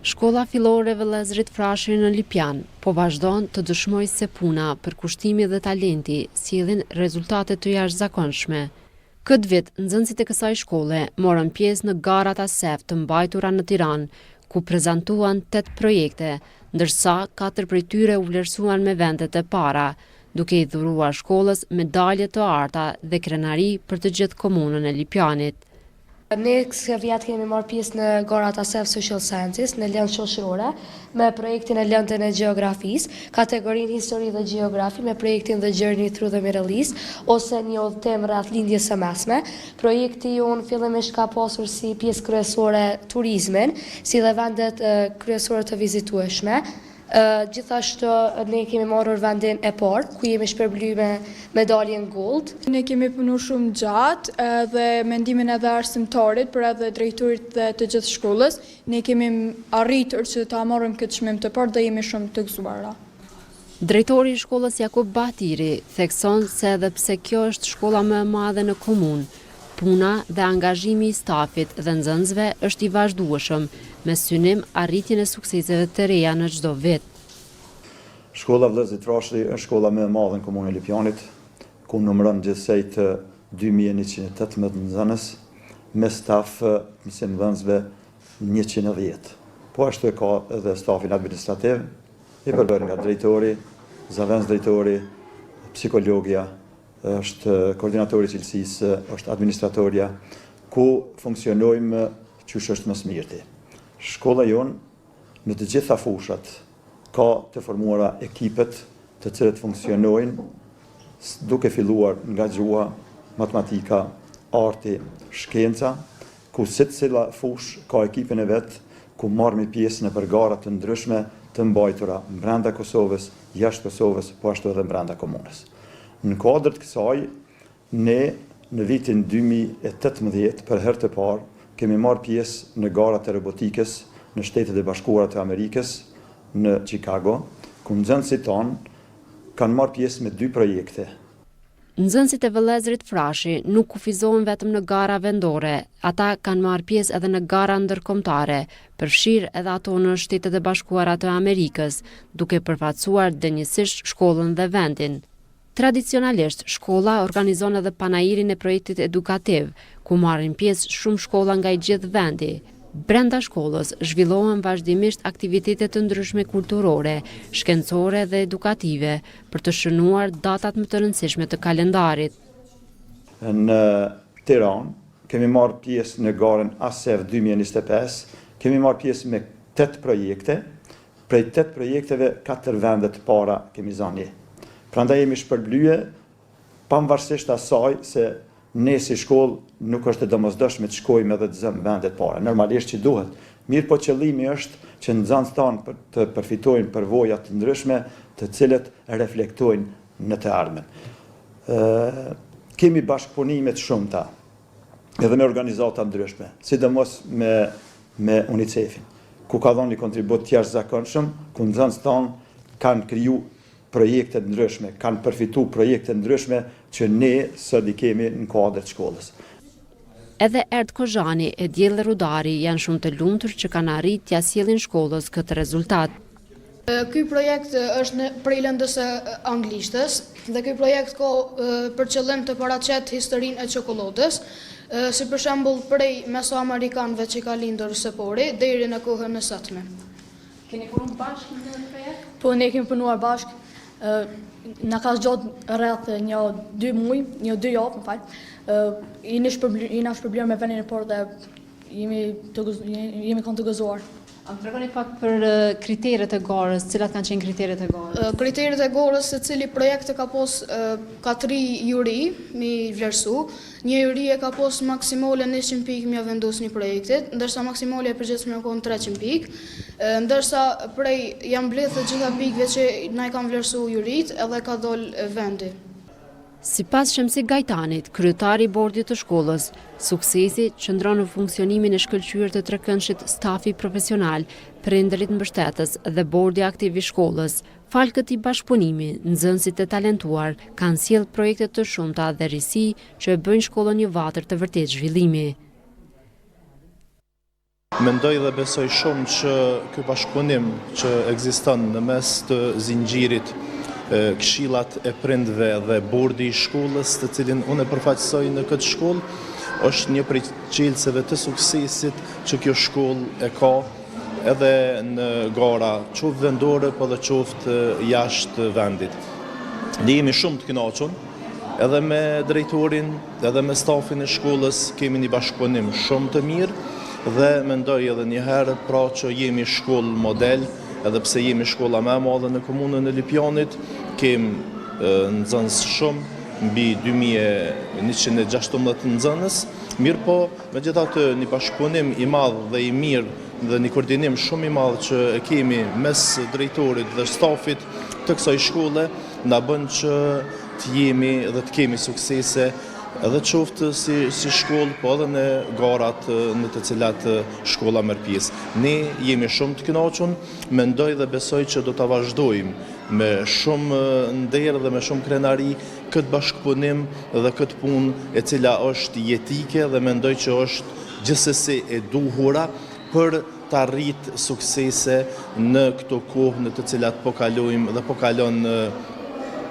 Shkolla fillore Vëllezrit Frashi në Lipjan po vazhdon të dëshmojë se puna, përkushtimi dhe talenti sjellin rezultate të jashtëzakonshme. Këtë vit, nxënësit e kësaj shkolle morën pjesë në garat ASEF të mbajtura në Tiranë, ku prezantuan 8 projekte, ndërsa 4 prej tyre u vlerësuan me vendet e para, duke i dhuruar shkollës medalje të arta dhe krenari për të gjithë komunën e Lipjanit. Ne kësë vjetë kemi marrë pjesë në garat ASEF Social Sciences, në lëndë shoqërore, me projektin e lëndën e gjeografisë, kategorinë histori dhe gjeografi, me projektin The Journey Through the Middle East, ose një udhëtim rreth lindjes së mesme. Projekti jonë fillimisht ka pasur si pjesë kryesore turizmin, si dhe vendet kryesore të vizitueshme. Gjithashtu ne kemi marrur vendin e parë, ku jemi shpërblyer me medaljen gold. Ne kemi punuar shumë gjatë dhe mendimin edhe arsimtarit, për edhe drejtorit dhe të gjithë shkollës, ne kemi arritur që ta marrim këtë çmim të parë dhe jemi shumë të gëzuara. Drejtori i shkollës Jakub Bahtiri thekson se edhe pse kjo është shkolla më e madhe në komunë, puna dhe angazhimi i stafit dhe nxënësve është i vazhdueshëm, me synim arritjen e sukseseve të reja në çdo vit. Shkolla Vëllezrit Frashi është shkolla më e madhe në komunën e Lipjanit, ku numëron gjithsej të 2118 nxënës, me staf mësimdhënësve 110. Po ashtu e ka edhe stafin administrativ, i përbërë nga drejtori, zavendës drejtori, psikologja, është koordinatori i cilësisë, është administratorja, ku funksionojmë qysh është më së miri. Shkolla jonë në të gjitha fushat ka të formuara ekipet të cilët funksionojnë duke filluar nga gjuha, matematika, arti, shkenca, ku secila fush ka ekipin e vet, ku marrim pjesë në përgara të ndryshme të mbajtura brenda Kosovës, jashtë Kosovës, po ashtu edhe brenda komunës. Në kuadër të kësaj, ne në vitin 2018 për herë të parë kemi marrë pjesë në garat e robotikës në Shtetet e Bashkuara të Amerikës, në Chicago, ku nxënësit tanë kanë marrë pjesë me 2 projekte. Nxënësit e Vëllezrit Frashi nuk kufizohen vetëm në gara vendore, ata kanë marrë pjesë edhe në gara ndërkombëtare, përfshirë edhe ato në Shtetet e Bashkuara të Amerikës, duke përfaqësuar denjësisht shkollën dhe vendin. Tradicionalisht, shkolla organizon edhe panairin e projektit edukativ, ku marrin pjesë shumë shkolla nga i gjithë vendi. Brenda shkollës zhvillohen vazhdimisht aktivitete të ndryshme kulturore, shkencore dhe edukative për të shënuar datat më të rëndësishme të kalendarit. Në Tiranë kemi marrë pjesë në garën ASEF 2025, kemi marrë pjesë me 8 projekte, prej 8 projekteve 4 vendet para kemi zënë. Prandaj jemi shpërblyer pavarësisht asaj se ne si shkollë nuk është e domosdoshme të shkojmë edhe të zëmë vendet para. Normalisht që duhet. Mirë po qëllimi është që nxënësit tanë të përfitojnë përvoja të ndryshme, të cilët reflektojnë në të ardhmen. Kemi bashkëpunime të shumta, edhe me organizata ndryshme, sidomos me UNICEF-in, ku ka dhënë një kontribut të jashtëzakonshëm, ku nxënësit tanë kanë kriju projekte ndryshme, kanë përfitu projekte ndryshme që ne sot i kemi në kuadër të shkollës. Edhe Erd Kozhani e Diell Rudari janë shumë të lumtur që kanë arritur t'ia sjellin shkollës këtë rezultat. Ky projekt është prej lëndës së anglishtës dhe ky projekt ka për qëllim të paraqet historinë e çokoladës, si për shembull prej mesoamerikanëve që ka lindur së pari deri në kohën e sotme. Keni punuar bashkë në këtë projekt? Po ne kemi punuar bashkë. Na ka zgjatë rreth 2 muaj, 2 javë, më fal. Jemi shpërblyer me vendin e parë dhe jemi kanë të gëzuar. A më tregoni pak për kriteret e garës, cilat kanë qenë kriteret e garës? Kriteret e garës, secili projekt ka pas ka 3 juri mi vlerësu. Një juri e ka pas maksimale 100 pikë mi vendos një projektit, ndërsa maksimale e përgjithshme ka qenë 300 pikë, ndërsa prej janë mbledhur të gjitha pikëve që na i kanë vlerësu jurit edhe ka dol vendi. Sipas Shemsi Gajtanit, kryetari i bordit të shkollës, suksesi qëndron në funksionimin e shkëlqyer të trekëndshit stafi profesional, prindërit mbështetës dhe bordi aktiv i shkollës. Fal këtij bashkëpunimi, nxënësit e talentuar kanë sjell projekte të shumta dhe risi që e bëjnë shkollën një vatër të vërtet zhvillimi. Mendoj dhe besoj shumë që ky bashkëpunim që ekziston në mes të zinxhirit këshillat e prindve dhe bordi i shkollës, të cilin unë e përfaqësoj në këtë shkollë, është një prej çelësave të suksesit që kjo shkollë e ka edhe në gara qoftë vendore, po dhe qoftë jashtë vendit. Ne jemi shumë të kënaqur, edhe me drejtorin, edhe me stafin e shkollës kemi një bashkëpunim shumë të mirë dhe mendoj edhe një herë pra që jemi shkollë model, edhe pse jemi shkolla më e madhe në komunën e Lipjanit, kemi nxënës shumë, mbi 2116 nxënës, mirë po, megjithatë një bashkëpunim i madh dhe i mirë dhe një koordinim shumë i madh që e kemi mes drejtorit dhe stafit të kësaj shkolle na bën që të jemi dhe të kemi suksese edhe qoftë si shkollë, po edhe në garat në të cilat shkolla merr pjesë. Ne jemi shumë të kënaqur, mendoj dhe besoj që do ta vazhdojmë me shumë nder dhe me shumë krenari këtë bashkëpunim dhe këtë punë e cila është jetike dhe mendoj që është gjithsesi e duhura për të arrit suksese në këto kohë në të cilat po kalojmë dhe po kalon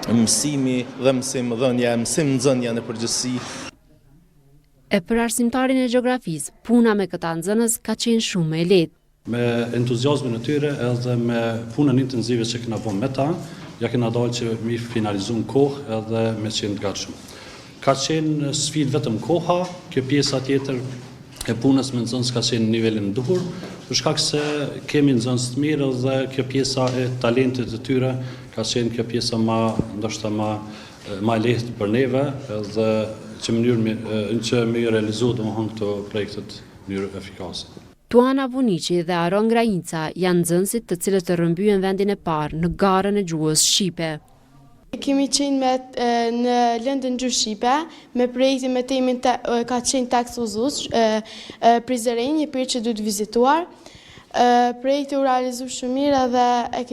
mësimi dhe mësim-dhënia, mësim-nxënia në përgjithësi. E për arsimtarin e gjeografisë, puna me këta nxënës ka qenë shumë e lehtë. Me entuziazmin e tyre edhe me punën intensive që kena bën me ta, ja kena dalë që mi finalizu në kohë edhe me qenë të gatshëm. Ka qenë sfidë vetëm koha, kjo pjesa tjetër e punës me nxënës ka qenë nivelin duhur, për shkak se kemi nxënës të mirë dhe kjo pjesa e talentit të tyre ka qenë kjo pjesa ndoshta ma lehtë për neve dhe që më realizu domethënë këto projektet në mënyrë efikase. Tuana Vunici dhe Aron Grajinca janë nxënësit të cilët të rrëmbyen vendin e parë në garën e gjuhës shqipe. Kemi qenë në Lëndën Gjuhë Shqipe, me projektin me temin ka qenë Teks Uzus, Prizren, një pirë që duhet vizituar. Projekti u realizu shumë mirë dhe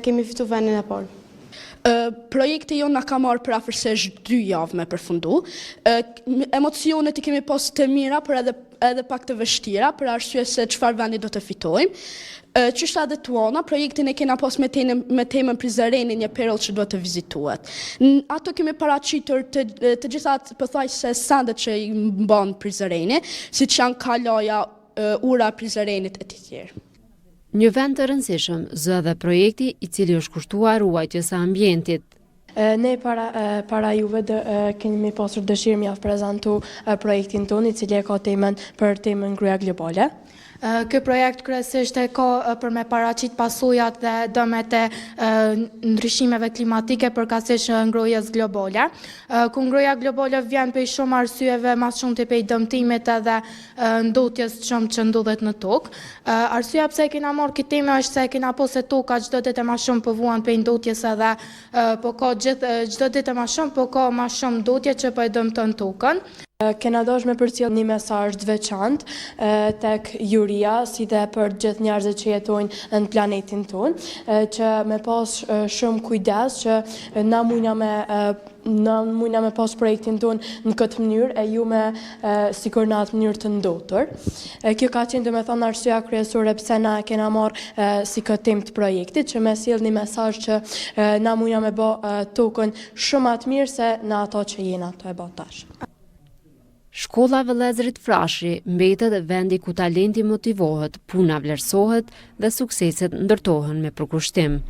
kemi fitu vendin e parë. Projekti jonë na ka marrë për afërsisht 2 javë me përfundu. Emocionet i kemi pas të mira, por edhe pak të vështira, për arsye se çfarë vendi do të fitojmë. Qështa dhe tuana, projektin e kena pas me temën Prizreni, një perill që do të vizituat. Ato kemi paraqitur të gjithat pothuajse sendet që i mban Prizreni, siç janë kalaja, ura Prizrenit e të tjerë. Një vend të rëndësishëm zë dhe projekti i cili është kushtuar ruajtjes së ambientit. Ne para juve kemi pasur dëshirë mjaft prezantu projektin tonë, i cili e ka temën për temën ngryja globale. Ky projekt kryesisht e ka për me paraqit pasojat dhe dëmet e ndryshimeve klimatike përkatësisht ngrohjes globale. Ku ngrohja globale vjen prej shumë arsyeve, mas shumë të prej dëmtimit edhe ndotjes shumë që ndodhet në tokë. Arsyeja pse kena marrë këtë temë është se kena pas se toka çdo ditë më shumë pëvuan prej ndotjes edhe po ka çdo ditë më shumë, po ka më shumë ndotje që po e dëmton tokën. Kena dosh me përcjell një mesazh të veçantë tek juria, si dhe për gjithë njerëzit që jetojnë në planetin tonë, që me pas shumë kujdes që na mujna me pas projektin tonë në këtë mënyrë e ju me sikur në atë mënyrë të ndotur. Kjo ka qenë domethënë arsyeja kryesore pse na kena marrë si këtë temë të projektit, që me sjell një mesazh që na mujna me bë tokën shumë më të mirë se në ato që jena ato e bë tash. Shkolla Vëllezrit Frashi mbetet vendi ku talenti motivohet, puna vlerësohet dhe sukseset ndërtohen me përkushtim.